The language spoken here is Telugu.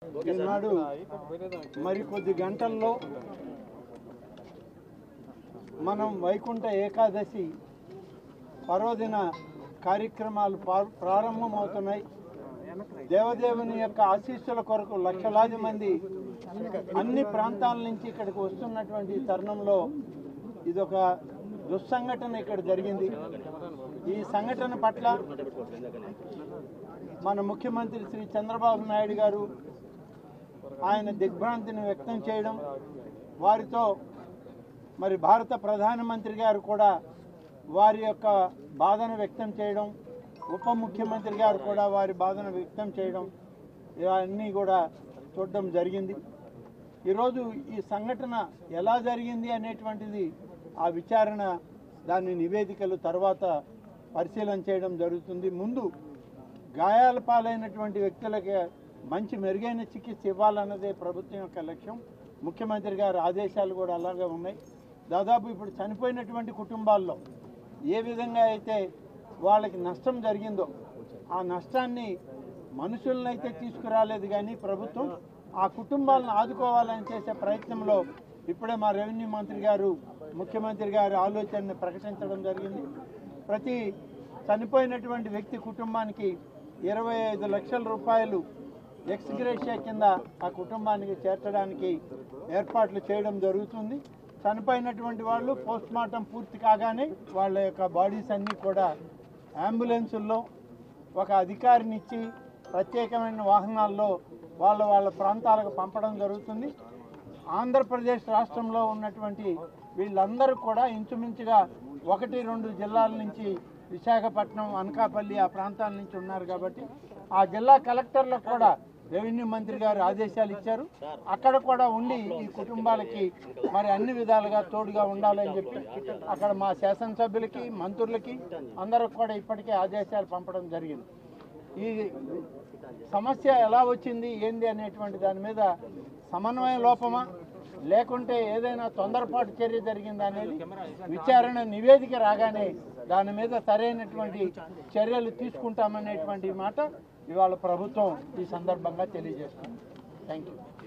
ఈనాడు మరికొద్ది గంటల్లో మనం వైకుంఠ ఏకాదశి పర్వదిన కార్యక్రమాలు ప్రారంభమవుతున్నాయి. దేవదేవుని యొక్క ఆశీస్సుల కొరకు లక్షలాది మంది అన్ని ప్రాంతాల నుంచి ఇక్కడికి వస్తున్నటువంటి తరుణంలో ఇదొక దుస్సంఘటన ఇక్కడ జరిగింది. ఈ సంఘటన పట్ల మన ముఖ్యమంత్రి శ్రీ చంద్రబాబు నాయుడు గారు ఆయన దిగ్భ్రాంతిని వ్యక్తం చేయడం, వారితో మరి భారత ప్రధానమంత్రి గారు కూడా వారి యొక్క బాధను వ్యక్తం చేయడం, ఉప ముఖ్యమంత్రి గారు కూడా వారి బాధను వ్యక్తం చేయడం, ఇవన్నీ కూడా చూడడం జరిగింది. ఈరోజు ఈ సంఘటన ఎలా జరిగింది అనేటువంటిది ఆ విచారణ దాని నివేదికలు తర్వాత పరిశీలన చేయడం జరుగుతుంది. ముందు గాయాల పాలైనటువంటి వ్యక్తులకి మంచి మెరుగైన చికిత్స ఇవ్వాలన్నదే ప్రభుత్వం యొక్క లక్ష్యం. ముఖ్యమంత్రి గారి ఆదేశాలు కూడా అలాగే ఉన్నాయి. దాదాపు ఇప్పుడు చనిపోయినటువంటి కుటుంబాల్లో ఏ విధంగా అయితే వాళ్ళకి నష్టం జరిగిందో ఆ నష్టాన్ని మనుషులను అయితే తీసుకురాలేదు, కానీ ప్రభుత్వం ఆ కుటుంబాలను ఆదుకోవాలని చేసే ప్రయత్నంలో ఇప్పుడే మా రెవెన్యూ మంత్రి గారు ముఖ్యమంత్రి గారి ఆలోచనని ప్రకటించడం జరిగింది. ప్రతి చనిపోయినటువంటి వ్యక్తి కుటుంబానికి 25 లక్షల రూపాయలు ఎక్స్ గ్రేషియా కింద ఆ కుటుంబానికి చేర్చడానికి ఏర్పాట్లు చేయడం జరుగుతుంది. చనిపోయినటువంటి వాళ్ళు పోస్ట్ మార్టం పూర్తి కాగానే వాళ్ళ యొక్క బాడీస్ అన్నీ కూడా అంబులెన్సుల్లో ఒక అధికారిని ఇచ్చి ప్రత్యేకమైన వాహనాల్లో వాళ్ళ ప్రాంతాలకు పంపడం జరుగుతుంది. ఆంధ్రప్రదేశ్ రాష్ట్రంలో ఉన్నటువంటి వీళ్ళందరూ కూడా ఇంచుమించుగా 1-2 జిల్లాల నుంచి విశాఖపట్నం, అనకాపల్లి ఆ ప్రాంతాల నుంచి ఉన్నారు. కాబట్టి ఆ జిల్లా కలెక్టర్లకు కూడా రెవెన్యూ మంత్రి గారు ఆదేశాలు ఇచ్చారు. అక్కడ కూడా ఉండి ఈ కుటుంబాలకి మరి అన్ని విధాలుగా తోడుగా ఉండాలని చెప్పి అక్కడ మా శాసనసభ్యులకి, మంత్రులకి అందరికి కూడా ఇప్పటికే ఆదేశాలు పంపడం జరిగింది. ఈ సమస్య ఎలా వచ్చింది ఏంది అనేటువంటి దాని మీద సమన్వయ లోపమా లేకుంటే ఏదైనా తొందరపాటు చర్య జరిగిందా అనేది విచారణ నివేదిక రాగానే దాని మీద సరైనటువంటి చర్యలు తీసుకుంటామనేటువంటి మాట ఇవాళ ప్రభుత్వం ఈ సందర్భంగా తెలియజేస్తుంది. Thank you.